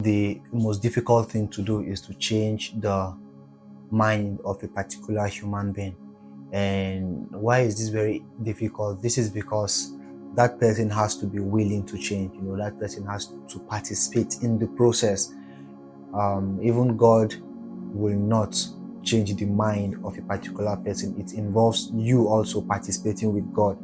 The most difficult thing to do is to change the mind of a particular human being. And why is this very difficult? This is because that person has to be willing to change. That person has to participate in the process. Even God will not change the mind of a particular person. It involves you also participating with God,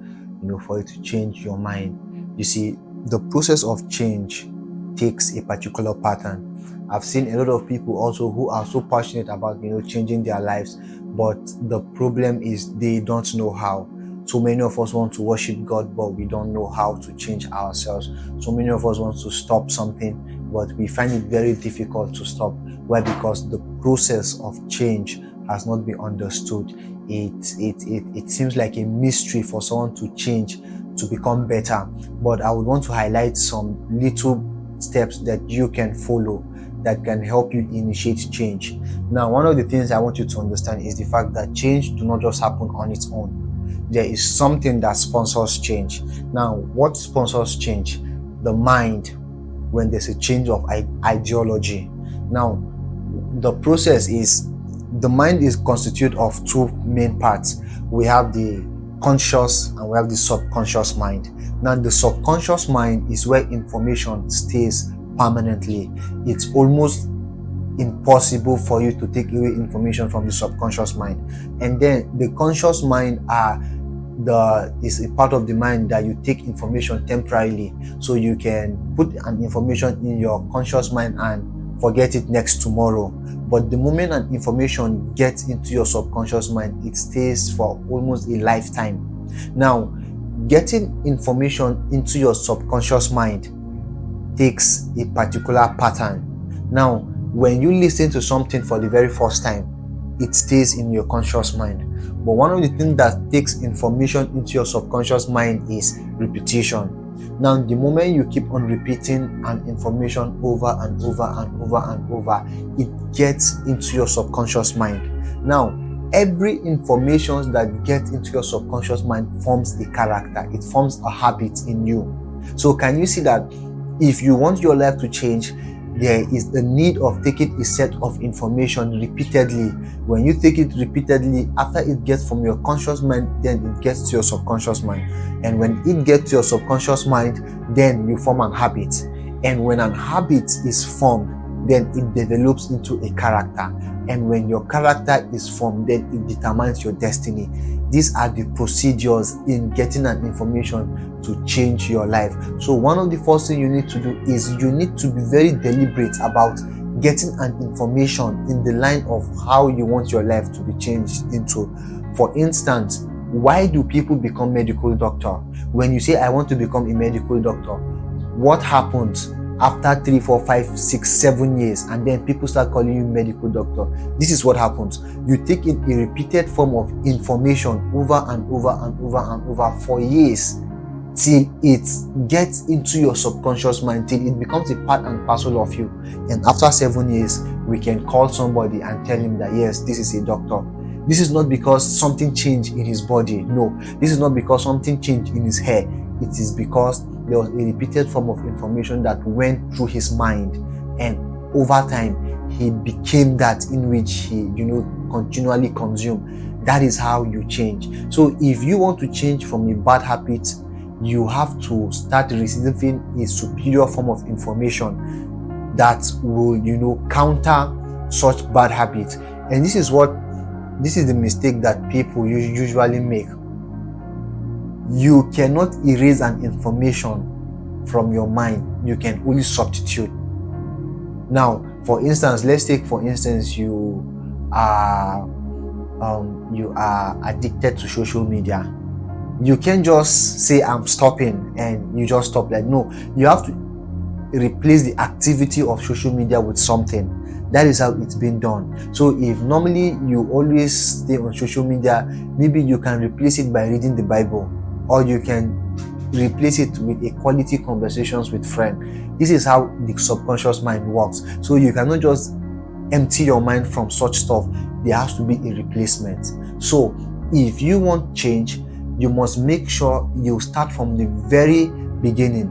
for you to change your mind. You see, the process of change takes a particular pattern. I've seen a lot of people also who are so passionate about changing their lives, but the problem is they don't know how. So many of us want to worship God, but we don't know how to change ourselves. So many of us want to stop something, but we find it very difficult to stop. Why? Because the process of change has not been understood. It seems like a mystery for someone to change, to become better. But I would want to highlight some little steps that you can follow that can help you initiate change. Now, one of the things I want you to understand is the fact that change do not just happen on its own. There is something that sponsors change. Now, what sponsors change? The mind, when there's a change of ideology. Now, the process is, the mind is constituted of two main parts. We have the conscious and we have the subconscious mind. Now, the subconscious mind is where information stays permanently. It's almost impossible for you to take away information from the subconscious mind. And then the conscious mind is a part of the mind that you take information temporarily, so you can put an information in your conscious mind and forget it next tomorrow. But the moment an information gets into your subconscious mind, it stays for almost a lifetime. Now, getting information into your subconscious mind takes a particular pattern. Now, when you listen to something for the very first time, it stays in your conscious mind. But one of the things that takes information into your subconscious mind is repetition. Now, the moment you keep on repeating an information over and over and over and over, it gets into your subconscious mind. Now, every information that gets into your subconscious mind forms a character. It forms a habit in you. So can you see that if you want your life to change, there is the need of taking a set of information repeatedly. When you take it repeatedly, after it gets from your conscious mind, then it gets to your subconscious mind. And when it gets to your subconscious mind, then you form an habit. And when an habit is formed, then it develops into a character. And when your character is formed, then it determines your destiny. These are the procedures in getting an information to change your life. So one of the first things you need to do is you need to be very deliberate about getting an information in the line of how you want your life to be changed into. For instance, why do people become medical doctor? When you say, I want to become a medical doctor, what happens after 3, 4, 5, 6, 7 years, and then people start calling you medical doctor? This is what happens. You take in a repeated form of information over and over and over and over for years, till it gets into your subconscious mind, till it becomes a part and parcel of you. And after 7 years, we can call somebody and tell him that yes, this is a doctor. This is not because something changed in his body. No, this is not because something changed in his hair. It is because there was a repeated form of information that went through his mind, and over time he became that in which he continually consumed. That is how you change. So if you want to change from a bad habit, you have to start receiving a superior form of information that will counter such bad habits. And this is the mistake that people usually make. You cannot erase an information from your mind. You can only substitute. Now, for instance, let's take for instance you are addicted to social media. You can't just say I'm stopping and you just stop. No, you have to replace the activity of social media with something. That is how it's been done. So if normally you always stay on social media, maybe you can replace it by reading the Bible, or you can replace it with a quality conversations with friends. This is how the subconscious mind works. So you cannot just empty your mind from such stuff. There has to be a replacement. So if you want change, you must make sure you start from the very beginning.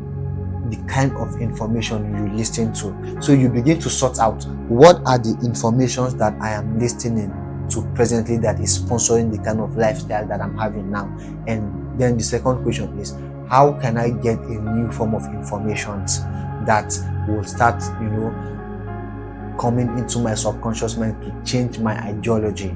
the kind of information you listen to. So you begin to sort out what are the informations that I am listening to presently that is sponsoring the kind of lifestyle that I'm having now. And then the second question is, how can I get a new form of information that will start, coming into my subconscious mind to change my ideology?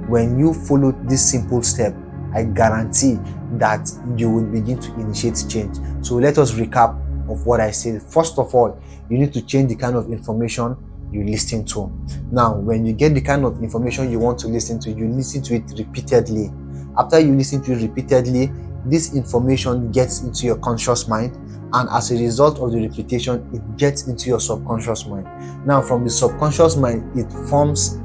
When you follow this simple step, I guarantee that you will begin to initiate change. So let us recap of what I said. First of all, you need to change the kind of information you listen to. Now, when you get the kind of information you want to listen to, you listen to it repeatedly. After you listen to it repeatedly, this information gets into your conscious mind, and as a result of the repetition, it gets into your subconscious mind. Now, from the subconscious mind, it forms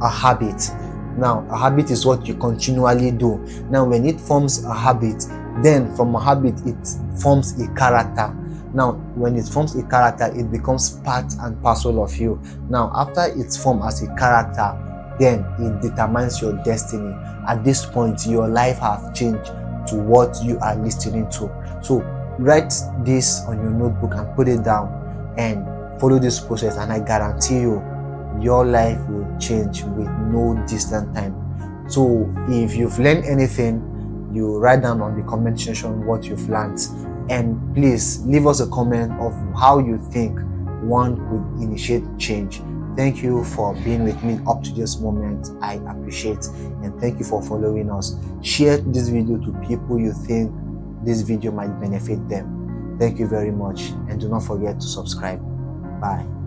a habit. Now, a habit is what you continually do. Now, when it forms a habit, then from a habit, it forms a character. Now, when it forms a character, it becomes part and parcel of you. Now, after it's formed as a character, then it determines your destiny. At this point, your life has changed to what you are listening to. So, write this on your notebook and put it down and follow this process, and I guarantee you, your life will change with no distant time. So if you've learned anything, you write down on the comment section what you've learned, and please leave us a comment of how you think one could initiate change. Thank you for being with me up to this moment. I appreciate, and thank you for following us. Share this video to people you think this video might benefit them. Thank you very much, and do not forget to subscribe. Bye.